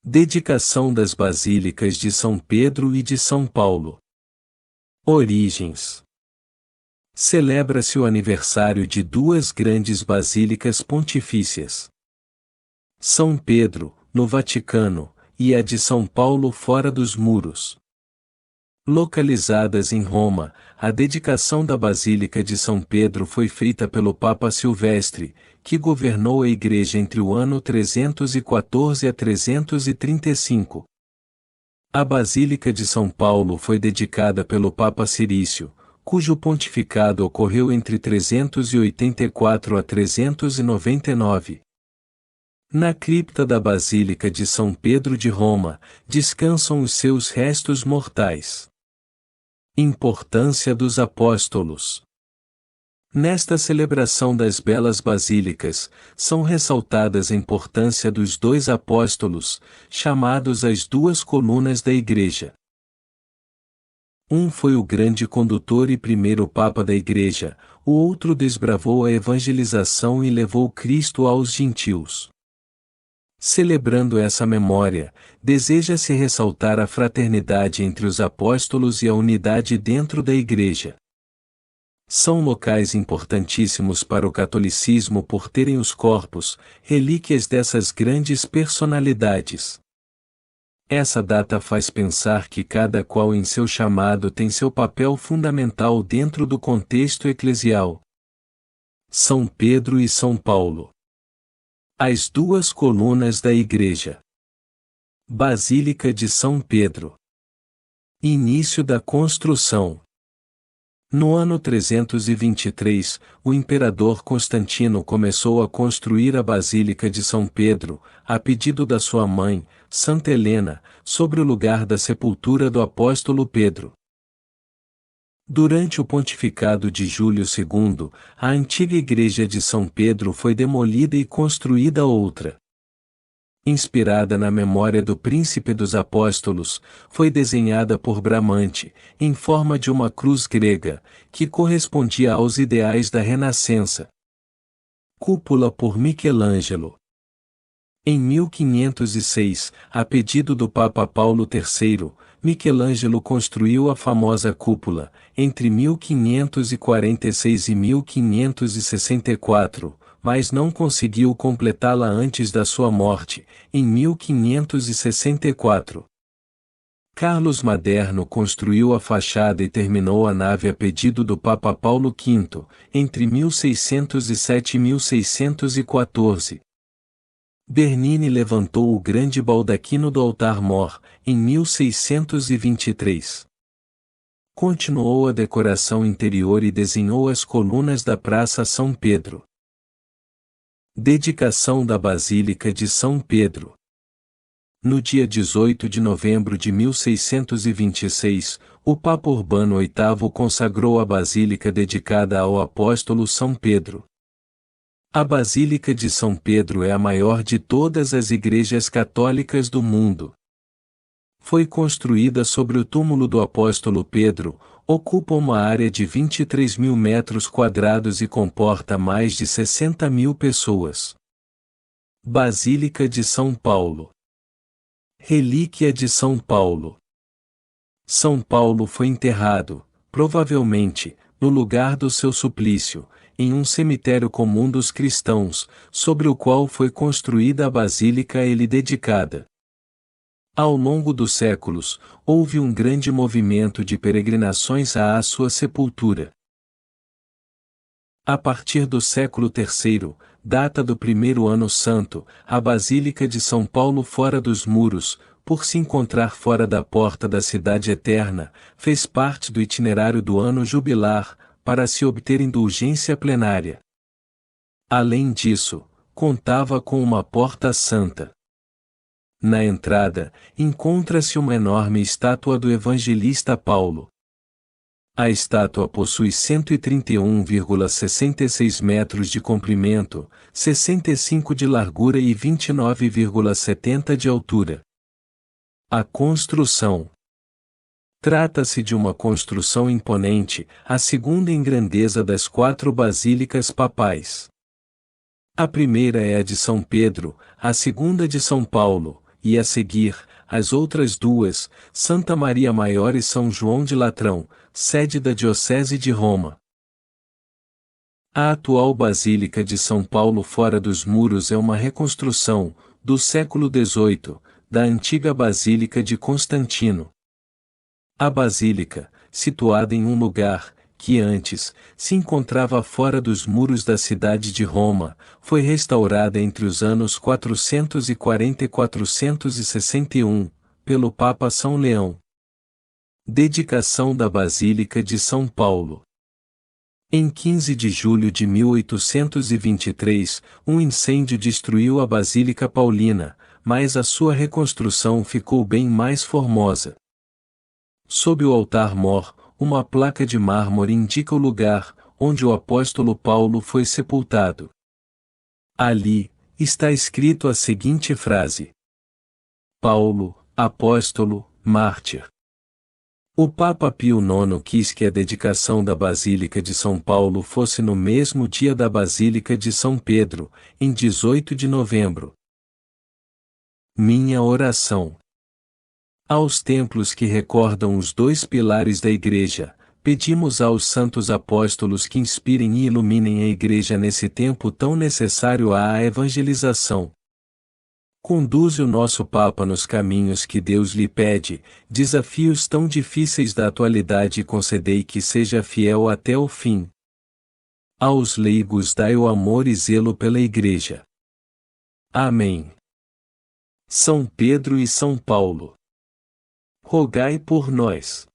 Dedicação das Basílicas de São Pedro e de São Paulo. Origens. Celebra-se o aniversário de duas grandes basílicas pontifícias. São Pedro, no Vaticano, e a de São Paulo fora dos muros. Localizadas em Roma, a dedicação da Basílica de São Pedro foi feita pelo Papa Silvestre, que governou a Igreja entre o ano 314 a 335. A Basílica de São Paulo foi dedicada pelo Papa Cirício, cujo pontificado ocorreu entre 384 a 399. Na cripta da Basílica de São Pedro de Roma, descansam os seus restos mortais. Importância dos apóstolos. Nesta celebração das belas basílicas, são ressaltadas a importância dos dois apóstolos, chamados as duas colunas da Igreja. Um foi o grande condutor e primeiro Papa da Igreja, o outro desbravou a evangelização e levou Cristo aos gentios. Celebrando essa memória, deseja-se ressaltar a fraternidade entre os apóstolos e a unidade dentro da Igreja. São locais importantíssimos para o catolicismo por terem os corpos, relíquias dessas grandes personalidades. Essa data faz pensar que cada qual em seu chamado tem seu papel fundamental dentro do contexto eclesial. São Pedro e São Paulo. As duas colunas da Igreja. Basílica de São Pedro. Início da construção. No ano 323, o imperador Constantino começou a construir a Basílica de São Pedro, a pedido da sua mãe, Santa Helena, sobre o lugar da sepultura do apóstolo Pedro. Durante o pontificado de Júlio II, a antiga igreja de São Pedro foi demolida e construída outra. Inspirada na memória do príncipe dos apóstolos, foi desenhada por Bramante, em forma de uma cruz grega, que correspondia aos ideais da Renascença. Cúpula por Michelangelo. Em 1506, a pedido do Papa Paulo III, Michelangelo construiu a famosa cúpula, entre 1546 e 1564, mas não conseguiu completá-la antes da sua morte, em 1564. Carlos Maderno construiu a fachada e terminou a nave a pedido do Papa Paulo V, entre 1607 e 1614. Bernini levantou o grande baldaquino do altar-mor, em 1623. Continuou a decoração interior e desenhou as colunas da Praça São Pedro. Dedicação da Basílica de São Pedro. No dia 18 de novembro de 1626, o Papa Urbano VIII consagrou a basílica dedicada ao apóstolo São Pedro. A Basílica de São Pedro é a maior de todas as igrejas católicas do mundo. Foi construída sobre o túmulo do apóstolo Pedro, ocupa uma área de 23.000 metros quadrados e comporta mais de 60.000 pessoas. Basílica de São Paulo. Relíquia de São Paulo. São Paulo foi enterrado, provavelmente, no lugar do seu suplício, em um cemitério comum dos cristãos, sobre o qual foi construída a basílica a ele dedicada. Ao longo dos séculos, houve um grande movimento de peregrinações à sua sepultura. A partir do século III, data do primeiro ano santo, a Basílica de São Paulo fora dos muros, por se encontrar fora da porta da cidade eterna, fez parte do itinerário do ano jubilar, para se obter indulgência plenária. Além disso, contava com uma porta santa. Na entrada, encontra-se uma enorme estátua do evangelista Paulo. A estátua possui 131,66 metros de comprimento, 65 de largura e 29,70 de altura. A construção. Trata-se de uma construção imponente, a segunda em grandeza das 4 basílicas papais. A primeira é a de São Pedro, a segunda de São Paulo, e a seguir, as outras duas, Santa Maria Maior e São João de Latrão, sede da Diocese de Roma. A atual Basílica de São Paulo fora dos muros é uma reconstrução, do século XVIII, da antiga Basílica de Constantino. A Basílica, situada em um lugar, que antes, se encontrava fora dos muros da cidade de Roma, foi restaurada entre os anos 440 e 461, pelo Papa São Leão. Dedicação da Basílica de São Paulo. Em 15 de julho de 1823, um incêndio destruiu a Basílica Paulina, mas a sua reconstrução ficou bem mais formosa. Sob o altar-mor, uma placa de mármore indica o lugar onde o apóstolo Paulo foi sepultado. Ali, está escrito a seguinte frase: Paulo, apóstolo, mártir. O Papa Pio IX quis que a dedicação da Basílica de São Paulo fosse no mesmo dia da Basílica de São Pedro, em 18 de novembro. Minha oração. Aos templos que recordam os dois pilares da Igreja, pedimos aos santos apóstolos que inspirem e iluminem a Igreja nesse tempo tão necessário à evangelização. Conduze o nosso Papa nos caminhos que Deus lhe pede, desafios tão difíceis da atualidade e concedei que seja fiel até o fim. Aos leigos dai o amor e zelo pela Igreja. Amém. São Pedro e São Paulo, rogai por nós.